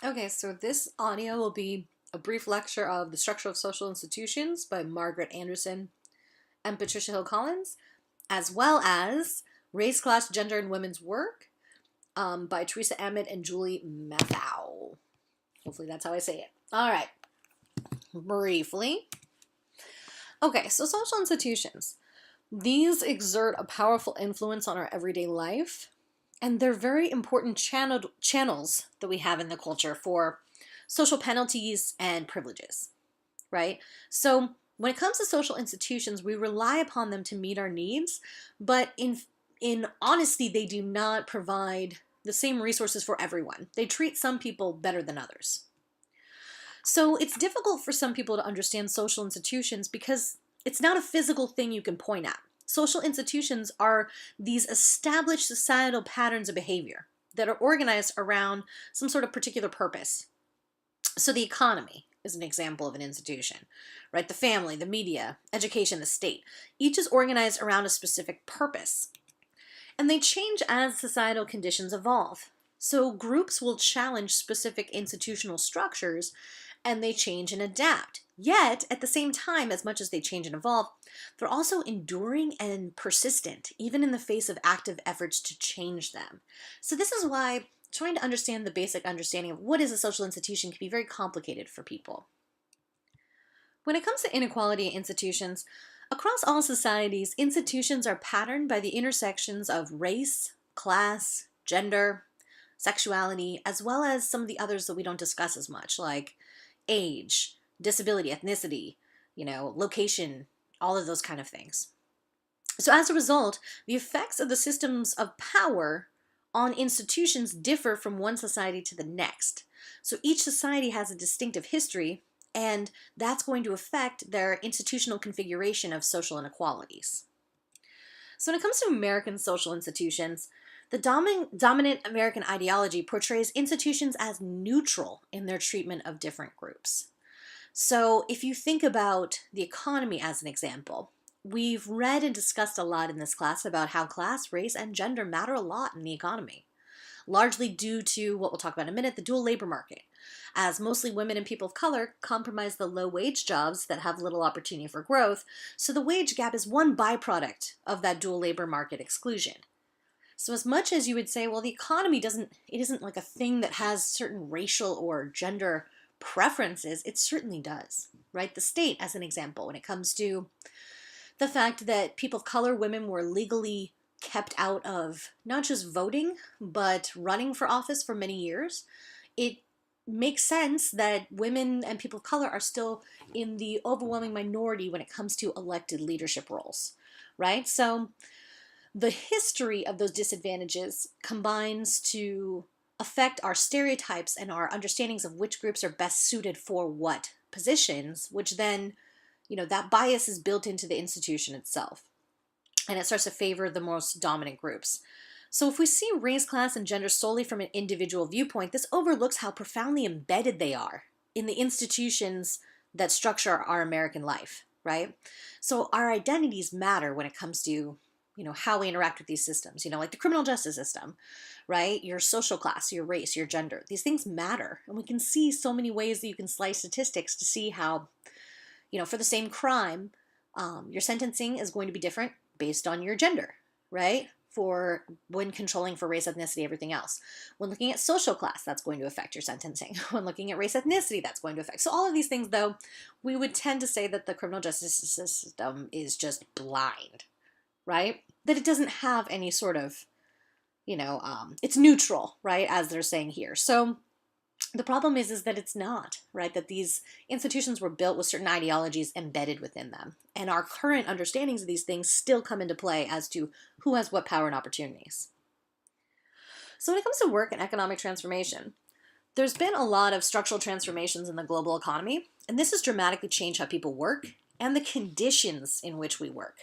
Okay, so this audio will be a brief lecture of The Structure of Social Institutions by Margaret Anderson and Patricia Hill Collins, as well as Race, Class, Gender, and Women's Work by Teresa Emmett and Julie Mathau. Hopefully that's how I say it. All right, briefly. Okay, so social institutions. These exert a powerful influence on our everyday life, and they're very important channels that we have in the culture for social penalties and privileges, right? So when it comes to social institutions, we rely upon them to meet our needs, but in honesty, they do not provide the same resources for everyone. They treat some people better than others. So it's difficult for some people to understand social institutions because it's not a physical thing you can point at. Social institutions are these established societal patterns of behavior that are organized around some sort of particular purpose. So the economy is an example of an institution, right? The family, the media, education, the state. Each is organized around a specific purpose. And they change as societal conditions evolve. So groups will challenge specific institutional structures and they change and adapt. Yet, at the same time, as much as they change and evolve, they're also enduring and persistent, even in the face of active efforts to change them. So this is why trying to understand the basic understanding of what is a social institution can be very complicated for people. When it comes to inequality in institutions, across all societies, institutions are patterned by the intersections of race, class, gender, sexuality, as well as some of the others that we don't discuss as much, like age, disability, ethnicity, location, all of those kind of things. So as a result, the effects of the systems of power on institutions differ from one society to the next. So each society has a distinctive history, and that's going to affect their institutional configuration of social inequalities. So when it comes to American social institutions, the dominant American ideology portrays institutions as neutral in their treatment of different groups. So if you think about the economy as an example, we've read and discussed a lot in this class about how class, race, and gender matter a lot in the economy, largely due to what we'll talk about in a minute, the dual labor market, as mostly women and people of color comprise the low-wage jobs that have little opportunity for growth, so the wage gap is one byproduct of that dual labor market exclusion. So as much as you would say, well, the economy isn't like a thing that has certain racial or gender preferences, it certainly does, right? The state, as an example, when it comes to the fact that people of color, women, were legally kept out of not just voting, but running for office for many years, it makes sense that women and people of color are still in the overwhelming minority when it comes to elected leadership roles, right? So the history of those disadvantages combines to affect our stereotypes and our understandings of which groups are best suited for what positions, which then, that bias is built into the institution itself. And it starts to favor the most dominant groups. So if we see race, class, and gender solely from an individual viewpoint, this overlooks how profoundly embedded they are in the institutions that structure our American life, right? So our identities matter when it comes to how we interact with these systems, like the criminal justice system, right? Your social class, your race, your gender, these things matter. And we can see so many ways that you can slice statistics to see how, for the same crime, your sentencing is going to be different based on your gender, right? For when controlling for race, ethnicity, everything else. When looking at social class, that's going to affect your sentencing. When looking at race, ethnicity, that's going to affect. So all of these things, though, we would tend to say that the criminal justice system is just blind, right? That it doesn't have any sort of, it's neutral, right? As they're saying here. So the problem is that it's not, right? That these institutions were built with certain ideologies embedded within them. And our current understandings of these things still come into play as to who has what power and opportunities. So when it comes to work and economic transformation, there's been a lot of structural transformations in the global economy, and this has dramatically changed how people work and the conditions in which we work.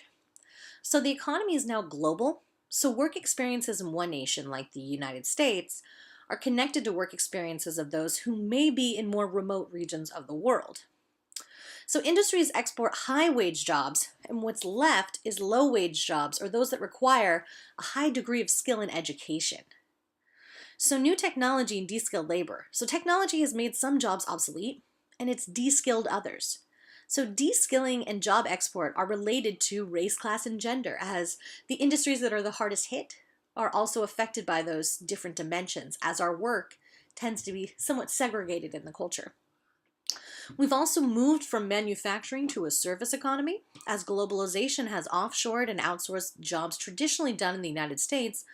So the economy is now global, so work experiences in one nation, like the United States, are connected to work experiences of those who may be in more remote regions of the world. So industries export high-wage jobs, and what's left is low-wage jobs, or those that require a high degree of skill and education. So new technology and de-skilled labor. So technology has made some jobs obsolete and it's de-skilled others. So de-skilling and job export are related to race, class, and gender, as the industries that are the hardest hit are also affected by those different dimensions, as our work tends to be somewhat segregated in the culture. We've also moved from manufacturing to a service economy, as globalization has offshored and outsourced jobs traditionally done in the United States.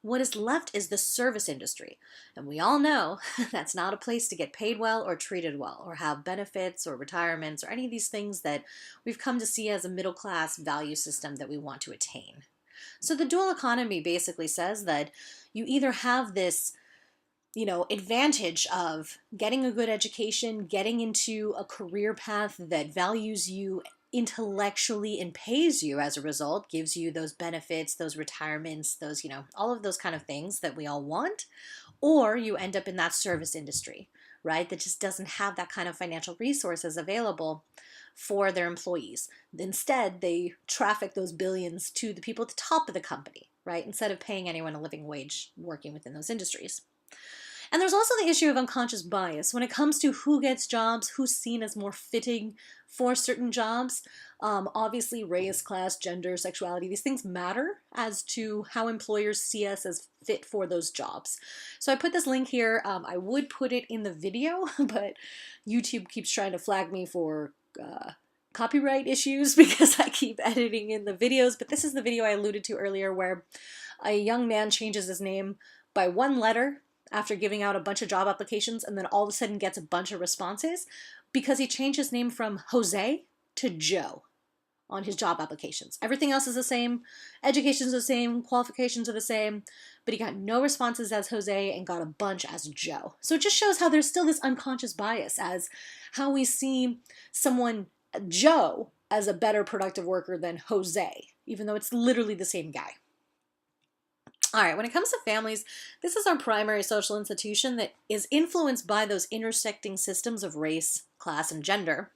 What is left is the service industry. And we all know that's not a place to get paid well or treated well or have benefits or retirements or any of these things that we've come to see as a middle class value system that we want to attain. So the dual economy basically says that you either have this advantage of getting a good education, getting into a career path that values you intellectually and pays you as a result, gives you those benefits, those retirements, those, all of those kind of things that we all want, or you end up in that service industry, right? That just doesn't have that kind of financial resources available for their employees. Instead, they traffic those billions to the people at the top of the company, right? Instead of paying anyone a living wage working within those industries. And there's also the issue of unconscious bias when it comes to who gets jobs, who's seen as more fitting for certain jobs. Obviously, race, class, gender, sexuality, these things matter as to how employers see us as fit for those jobs. So I put this link here. I would put it in the video, but YouTube keeps trying to flag me for copyright issues because I keep editing in the videos. But this is the video I alluded to earlier where a young man changes his name by one letter after giving out a bunch of job applications and then all of a sudden gets a bunch of responses because he changed his name from Jose to Joe on his job applications. Everything else is the same, education's the same, qualifications are the same, but he got no responses as Jose and got a bunch as Joe. So it just shows how there's still this unconscious bias as how we see someone, Joe, as a better productive worker than Jose, even though it's literally the same guy. All right, when it comes to families, this is our primary social institution that is influenced by those intersecting systems of race, class, and gender.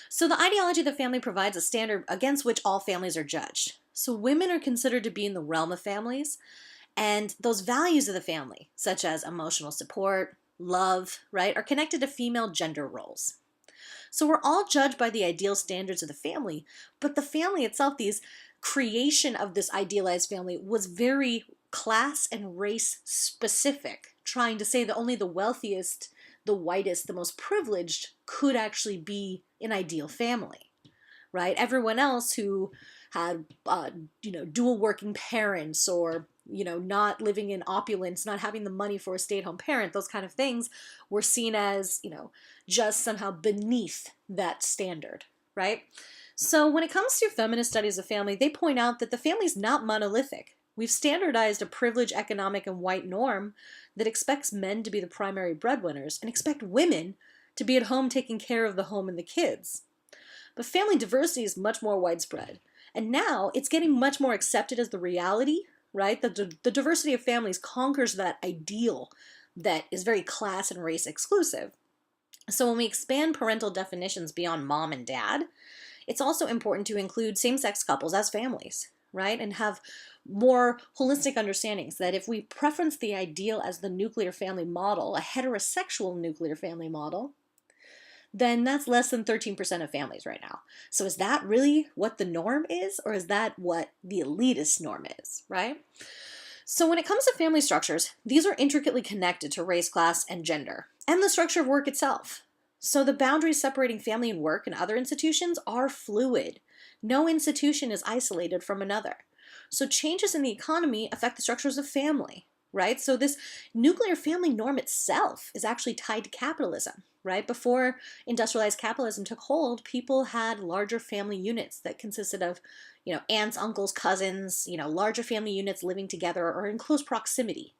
So the ideology of the family provides a standard against which all families are judged. So women are considered to be in the realm of families, and those values of the family, such as emotional support, love, right, are connected to female gender roles. So we're all judged by the ideal standards of the family, but the family itself, these creation of this idealized family was very class and race specific, trying to say that only the wealthiest, the whitest, the most privileged could actually be an ideal family, right? Everyone else who had, dual working parents or, not living in opulence, not having the money for a stay-at-home parent, those kind of things were seen as, just somehow beneath that standard, right? So when it comes to feminist studies of family, they point out that the family is not monolithic. We've standardized a privileged economic and white norm that expects men to be the primary breadwinners and expect women to be at home taking care of the home and the kids. But family diversity is much more widespread. And now it's getting much more accepted as the reality, right? The diversity of families conquers that ideal that is very class and race exclusive. So when we expand parental definitions beyond mom and dad, it's also important to include same-sex couples as families, right? And have more holistic understandings that if we preference the ideal as the nuclear family model, a heterosexual nuclear family model, then that's less than 13% of families right now. So is that really what the norm is, or is that what the elitist norm is, right? So when it comes to family structures, these are intricately connected to race, class, and gender, and the structure of work itself. So the boundaries separating family and work and other institutions are fluid. No institution is isolated from another. So changes in the economy affect the structures of family, right? So this nuclear family norm itself is actually tied to capitalism, right? Before industrialized capitalism took hold, people had larger family units that consisted of, aunts, uncles, cousins, larger family units living together or in close proximity.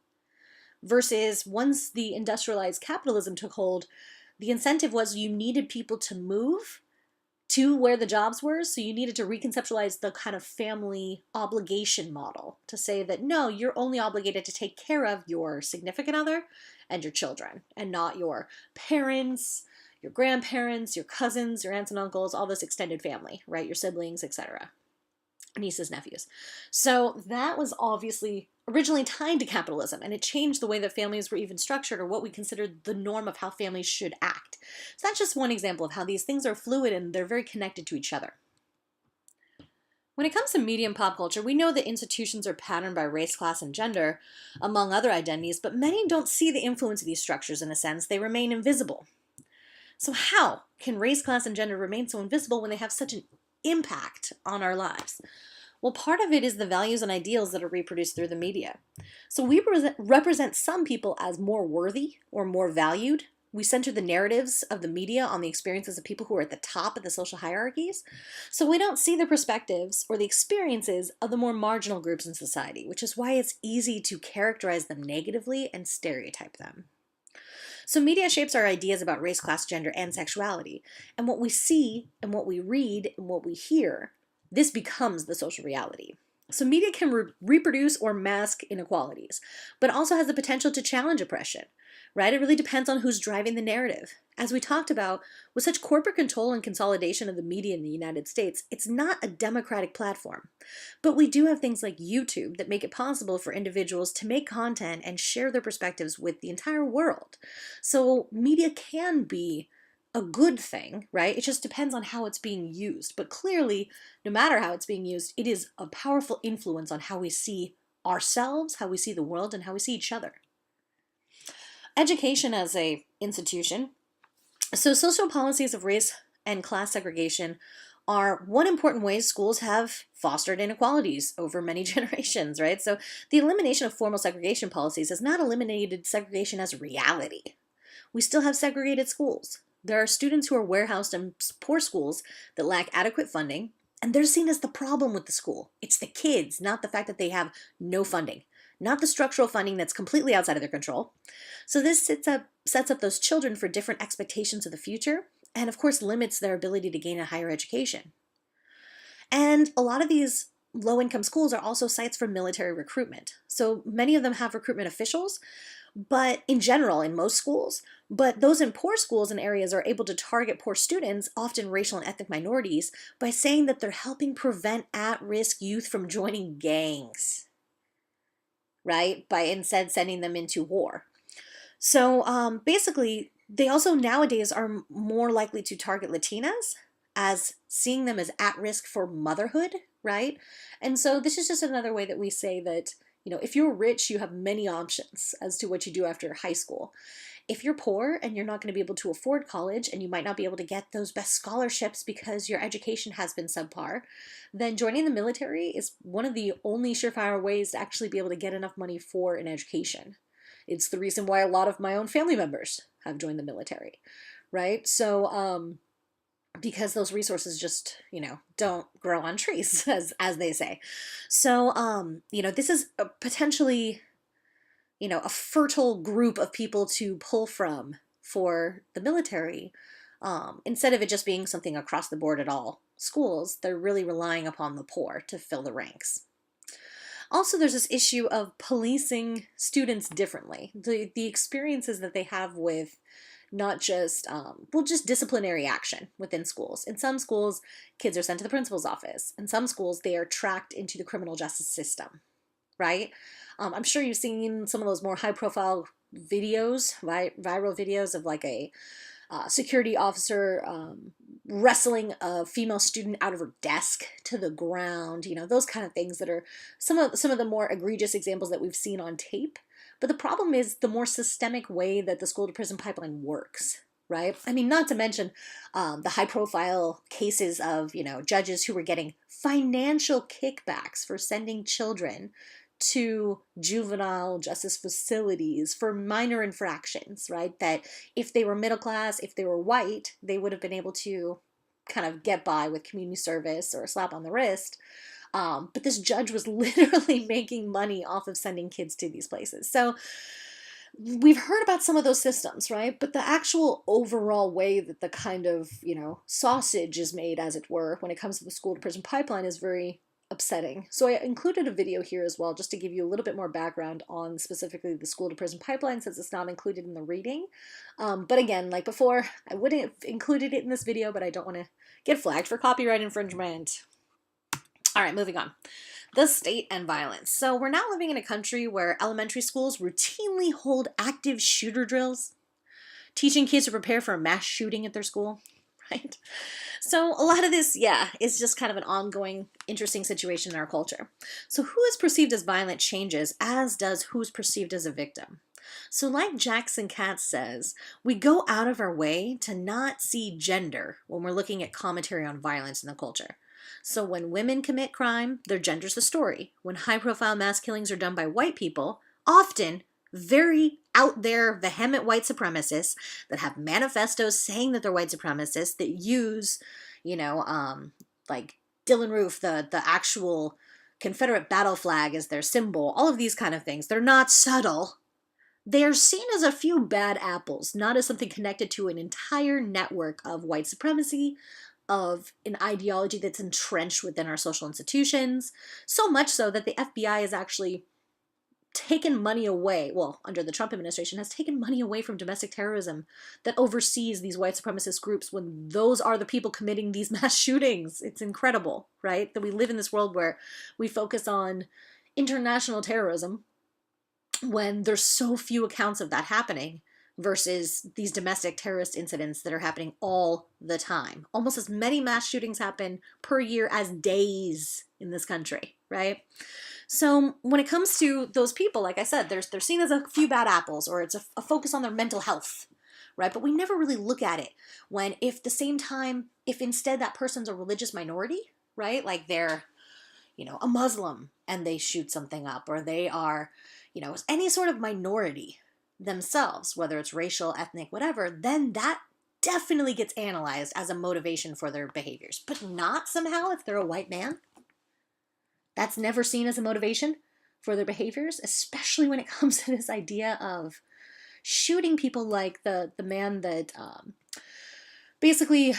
Versus once the industrialized capitalism took hold, the incentive was you needed people to move to where the jobs were, so you needed to reconceptualize the kind of family obligation model to say that, no, you're only obligated to take care of your significant other and your children, and not your parents, your grandparents, your cousins, your aunts and uncles, all this extended family, right? Your siblings, etc. Nieces, nephews. So that was obviously originally tied to capitalism, and it changed the way that families were even structured or what we considered the norm of how families should act. So that's just one example of how these things are fluid and they're very connected to each other. When it comes to media and pop culture, we know that institutions are patterned by race, class, and gender, among other identities, but many don't see the influence of these structures in a sense. They remain invisible. So how can race, class, and gender remain so invisible when they have such an impact on our lives? Well, part of it is the values and ideals that are reproduced through the media. So we represent some people as more worthy or more valued. We center the narratives of the media on the experiences of people who are at the top of the social hierarchies. So we don't see the perspectives or the experiences of the more marginal groups in society, which is why it's easy to characterize them negatively and stereotype them. So media shapes our ideas about race, class, gender, and sexuality. And what we see and what we read and what we hear, this becomes the social reality. So media can reproduce or mask inequalities, but also has the potential to challenge oppression, right? It really depends on who's driving the narrative. As we talked about, with such corporate control and consolidation of the media in the United States, it's not a democratic platform. But we do have things like YouTube that make it possible for individuals to make content and share their perspectives with the entire world. So media can be a good thing, right? It just depends on how it's being used. But clearly, no matter how it's being used, it is a powerful influence on how we see ourselves, how we see the world, and how we see each other. Education as an institution. So social policies of race and class segregation are one important way schools have fostered inequalities over many generations, right? So the elimination of formal segregation policies has not eliminated segregation as a reality. We still have segregated schools. There are students who are warehoused in poor schools that lack adequate funding, and they're seen as the problem with the school. It's the kids, not the fact that they have no funding, not the structural funding that's completely outside of their control. So this sets up those children for different expectations of the future, and of course limits their ability to gain a higher education. And a lot of these low-income schools are also sites for military recruitment. So many of them have recruitment officials, but in general, in most schools, but those in poor schools and areas are able to target poor students, often racial and ethnic minorities, by saying that they're helping prevent at-risk youth from joining gangs, right? By instead sending them into war. So basically, they also nowadays are more likely to target Latinas as seeing them as at risk for motherhood, right? And so this is just another way that we say that, if you're rich, you have many options as to what you do after high school. If you're poor and you're not going to be able to afford college and you might not be able to get those best scholarships because your education has been subpar, then joining the military is one of the only surefire ways to actually be able to get enough money for an education. It's the reason why a lot of my own family members have joined the military, right? So, because those resources just, don't grow on trees, as they say. So, this is a potentially, a fertile group of people to pull from for the military. Instead of it just being something across the board at all schools, they're really relying upon the poor to fill the ranks. Also, there's this issue of policing students differently. The experiences that they have with not just, just disciplinary action within schools. In some schools, kids are sent to the principal's office. In some schools, they are tracked into the criminal justice system, right? I'm sure you've seen some of those more high-profile videos, viral videos of like a security officer wrestling a female student out of her desk to the ground, those kind of things that are some of the more egregious examples that we've seen on tape. But the problem is the more systemic way that the school to prison pipeline works, right? I mean, not to mention the high profile cases of, judges who were getting financial kickbacks for sending children to juvenile justice facilities for minor infractions, right? That if they were middle class, if they were white, they would have been able to kind of get by with community service or a slap on the wrist. But this judge was literally making money off of sending kids to these places. So we've heard about some of those systems, right? But the actual overall way that the kind of, sausage is made, as it were, when it comes to the school to prison pipeline is very upsetting. So I included a video here as well, just to give you a little bit more background on specifically the school to prison pipeline, since it's not included in the reading. But again, like before, I wouldn't have included it in this video, but I don't want to get flagged for copyright infringement. All right, moving on. The state and violence. So we're now living in a country where elementary schools routinely hold active shooter drills, teaching kids to prepare for a mass shooting at their school, right? So a lot of this, yeah, is just kind of an ongoing, interesting situation in our culture. So who is perceived as violent changes, as does who's perceived as a victim. So like Jackson Katz says, we go out of our way to not see gender when we're looking at commentary on violence in the culture. So when women commit crime, their gender's the story. When high-profile mass killings are done by white people, often very out there, vehement white supremacists that have manifestos saying that they're white supremacists, that use, like Dylan Roof, the actual Confederate battle flag as their symbol, all of these kind of things. They're not subtle. They are seen as a few bad apples, not as something connected to an entire network of white supremacy, of an ideology that's entrenched within our social institutions, so much so that the FBI has actually taken money away, well, under the Trump administration, has taken money away from domestic terrorism that oversees these white supremacist groups when those are the people committing these mass shootings. It's incredible, right? That we live in this world where we focus on international terrorism when there's so few accounts of that happening versus these domestic terrorist incidents that are happening all the time. Almost as many mass shootings happen per year as days in this country, right? So when it comes to those people, like I said, they're seen as a few bad apples, or it's a focus on their mental health, right? But we never really look at it when, if instead that person's a religious minority, right? Like they're, a Muslim and they shoot something up, or they are, any sort of minority themselves, whether it's racial, ethnic, whatever, then that definitely gets analyzed as a motivation for their behaviors, but not somehow if they're a white man. That's never seen as a motivation for their behaviors, especially when it comes to this idea of shooting people, like the man that basically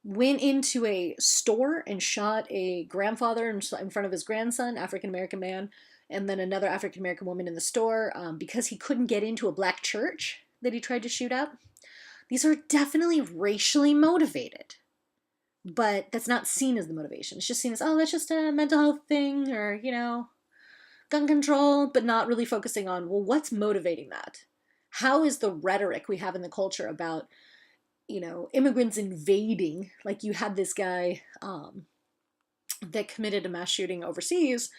went into a store and shot a grandfather in front of his grandson, African-American man, and then another African-American woman in the store because he couldn't get into a black church that he tried to shoot up. These are definitely racially motivated. But that's not seen as the motivation. It's just seen as, oh, that's just a mental health thing, or, gun control, but not really focusing on, well, what's motivating that? How is the rhetoric we have in the culture about, immigrants invading? Like you had this guy that committed a mass shooting overseas,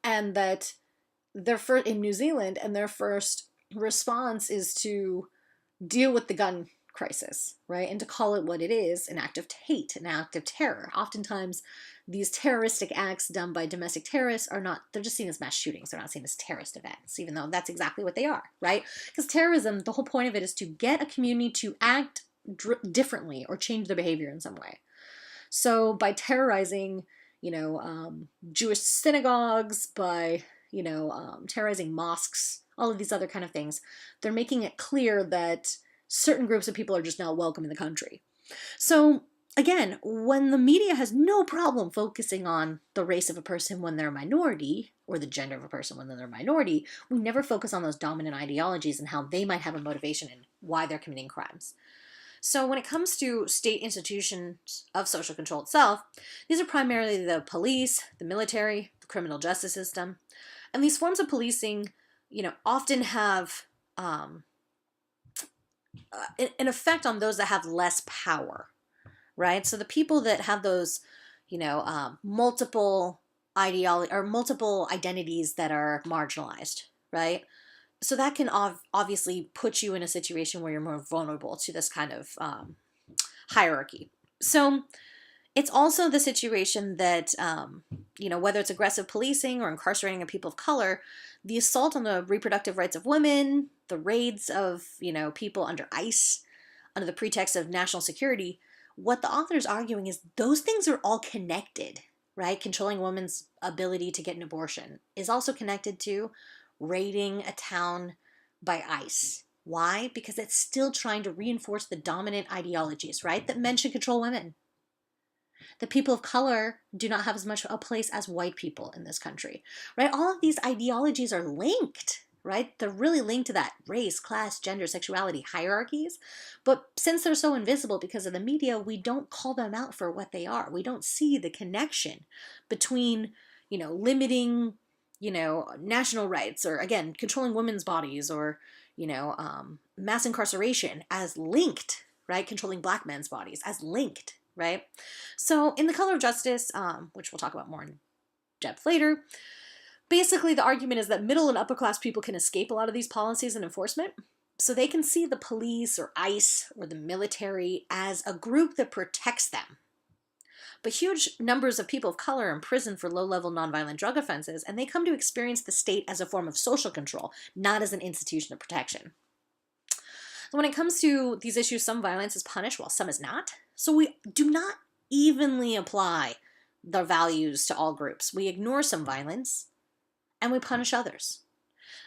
and that in New Zealand, and their first response is to deal with the gun crisis, right? And to call it what it is, an act of hate, an act of terror. Oftentimes, these terroristic acts done by domestic terrorists they're just seen as mass shootings. They're not seen as terrorist events, even though that's exactly what they are, right? Because terrorism, the whole point of it is to get a community to act differently or change their behavior in some way. So by terrorizing, Jewish synagogues, by, terrorizing mosques, all of these other kind of things, they're making it clear that certain groups of people are just not welcome in the country. So again, when the media has no problem focusing on the race of a person when they're a minority, or the gender of a person when they're a minority, we never focus on those dominant ideologies and how they might have a motivation and why they're committing crimes. So when it comes to state institutions of social control itself, these are primarily the police, the military, the criminal justice system. And these forms of policing, often have an effect on those that have less power, right? So the people that have those, multiple ideology or multiple identities that are marginalized, right? So that can obviously put you in a situation where you're more vulnerable to this kind of hierarchy. So it's also the situation that, whether it's aggressive policing or incarcerating of people of color, the assault on the reproductive rights of women, the raids of, people under ICE, under the pretext of national security, what the author is arguing is those things are all connected, right? Controlling a woman's ability to get an abortion is also connected to raiding a town by ICE. Why? Because it's still trying to reinforce the dominant ideologies, right? That men should control women. That people of color do not have as much a place as white people in this country, right? All of these ideologies are linked, right? They're really linked to that race, class, gender, sexuality hierarchies. But since they're so invisible because of the media, we don't call them out for what they are. We don't see the connection between, limiting, national rights, or again, controlling women's bodies, or, mass incarceration as linked, right? Controlling black men's bodies as linked, right? So in The Color of Justice, which we'll talk about more in depth later, basically the argument is that middle and upper class people can escape a lot of these policies and enforcement. So they can see the police or ICE or the military as a group that protects them. But huge numbers of people of color are in prison for low-level nonviolent drug offenses, and they come to experience the state as a form of social control, not as an institution of protection. So when it comes to these issues, some violence is punished while some is not. So we do not evenly apply the values to all groups. We ignore some violence, and we punish others.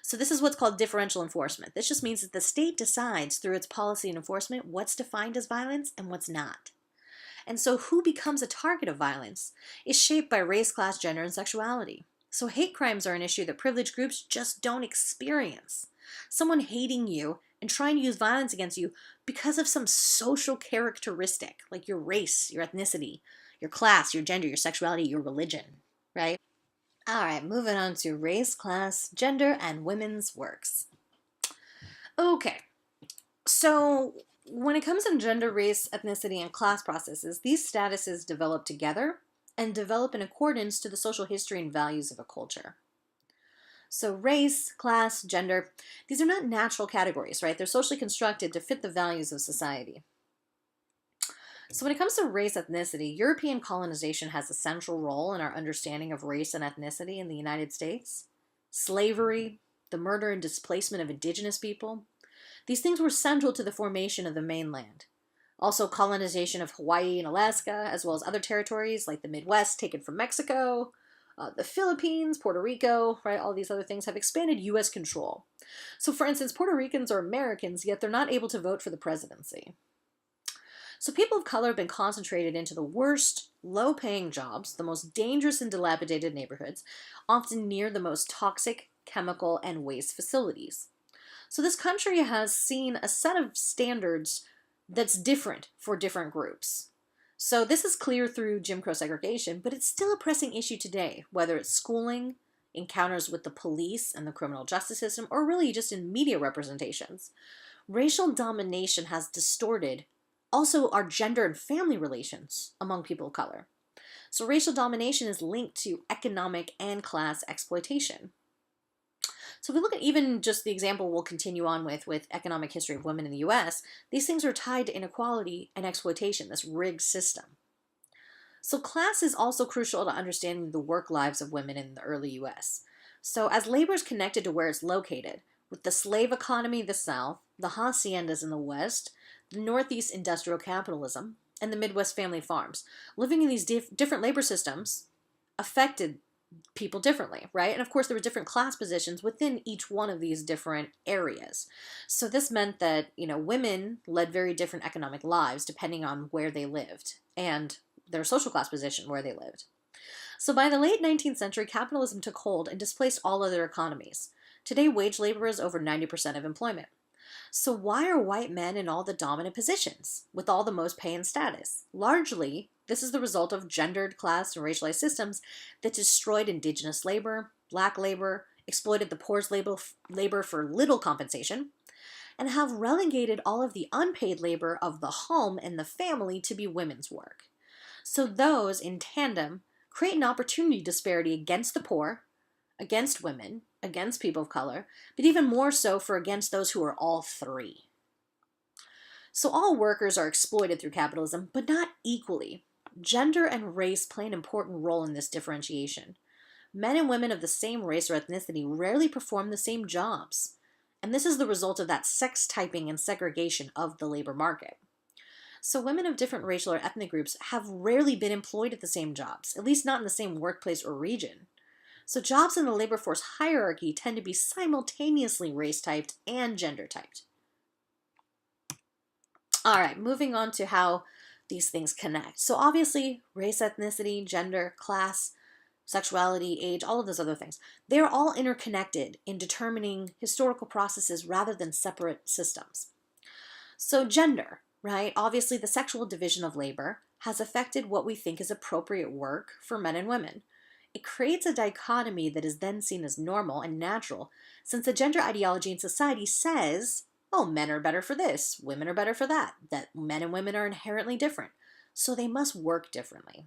So this is what's called differential enforcement. This just means that the state decides through its policy and enforcement what's defined as violence and what's not. And so who becomes a target of violence is shaped by race, class, gender, and sexuality. So hate crimes are an issue that privileged groups just don't experience. Someone hating you and trying to use violence against you because of some social characteristic, like your race, your ethnicity, your class, your gender, your sexuality, your religion, right? All right, moving on to race, class, gender, and women's works. Okay, so when it comes to gender, race, ethnicity, and class processes, these statuses develop together and develop in accordance to the social history and values of a culture. So race, class, gender, these are not natural categories, right? They're socially constructed to fit the values of society. So when it comes to race ethnicity, European colonization has a central role in our understanding of race and ethnicity in the United States. Slavery, the murder and displacement of indigenous people, these things were central to the formation of the mainland. Also colonization of Hawaii and Alaska, as well as other territories like the Midwest taken from Mexico, the Philippines, Puerto Rico, right? All these other things have expanded U.S. control. So for instance, Puerto Ricans are Americans, yet they're not able to vote for the presidency. So people of color have been concentrated into the worst, low-paying jobs, the most dangerous and dilapidated neighborhoods, often near the most toxic, chemical, and waste facilities. So this country has seen a set of standards that's different for different groups. So this is clear through Jim Crow segregation, but it's still a pressing issue today, whether it's schooling, encounters with the police and the criminal justice system, or really just in media representations. Racial domination has distorted also our gender and family relations among people of color. So racial domination is linked to economic and class exploitation. So if we look at even just the example we'll continue on with economic history of women in the U.S., these things are tied to inequality and exploitation, this rigged system. So class is also crucial to understanding the work lives of women in the early U.S. So as labor is connected to where it's located, with the slave economy in the South, the haciendas in the West, the Northeast industrial capitalism, and the Midwest family farms, living in these different labor systems affected people differently, right? And of course, there were different class positions within each one of these different areas. So this meant that, women led very different economic lives depending on where they lived and their social class position where they lived. So by the late 19th century, capitalism took hold and displaced all other economies. Today, wage labor is over 90% of employment. So why are white men in all the dominant positions, with all the most pay and status? Largely, this is the result of gendered, class, and racialized systems that destroyed indigenous labor, black labor, exploited the poor's labor for little compensation, and have relegated all of the unpaid labor of the home and the family to be women's work. So those, in tandem, create an opportunity disparity against the poor, against women, against people of color, but even more so for against those who are all three. So all workers are exploited through capitalism, but not equally. Gender and race play an important role in this differentiation. Men and women of the same race or ethnicity rarely perform the same jobs, and this is the result of that sex typing and segregation of the labor market. So women of different racial or ethnic groups have rarely been employed at the same jobs, at least not in the same workplace or region. So jobs in the labor force hierarchy tend to be simultaneously race-typed and gender-typed. All right, moving on to how these things connect. So obviously, race, ethnicity, gender, class, sexuality, age, all of those other things, they're all interconnected in determining historical processes rather than separate systems. So gender, right? Obviously, the sexual division of labor has affected what we think is appropriate work for men and women. it creates a dichotomy that is then seen as normal and natural, since the gender ideology in society says, oh, men are better for this, women are better for that, that men and women are inherently different, so they must work differently.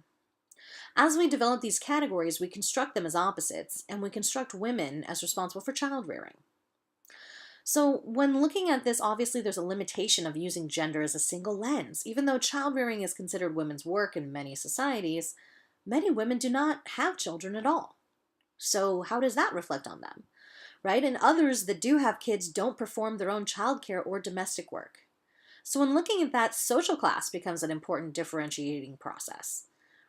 As we develop these categories, we construct them as opposites, and we construct women as responsible for child rearing. So, when looking at this, obviously there's a limitation of using gender as a single lens. Even though child rearing is considered women's work in many societies, many women do not have children at all. So, how does that reflect on them? Right? And others that do have kids don't perform their own childcare or domestic work. So, when looking at that, social class becomes an important differentiating process.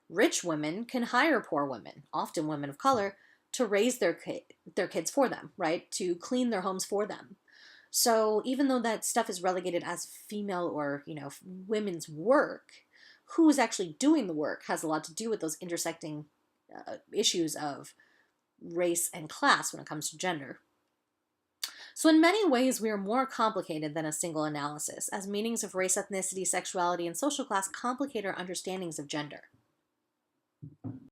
Rich women can hire poor women, often women of color, to raise their kids for them, right? To clean their homes for them. So even though that stuff is relegated as female or, women's work, who is actually doing the work has a lot to do with those intersecting issues of race and class when it comes to gender. So in many ways, we are more complicated than a single analysis, as meanings of race, ethnicity, sexuality, and social class complicate our understandings of gender.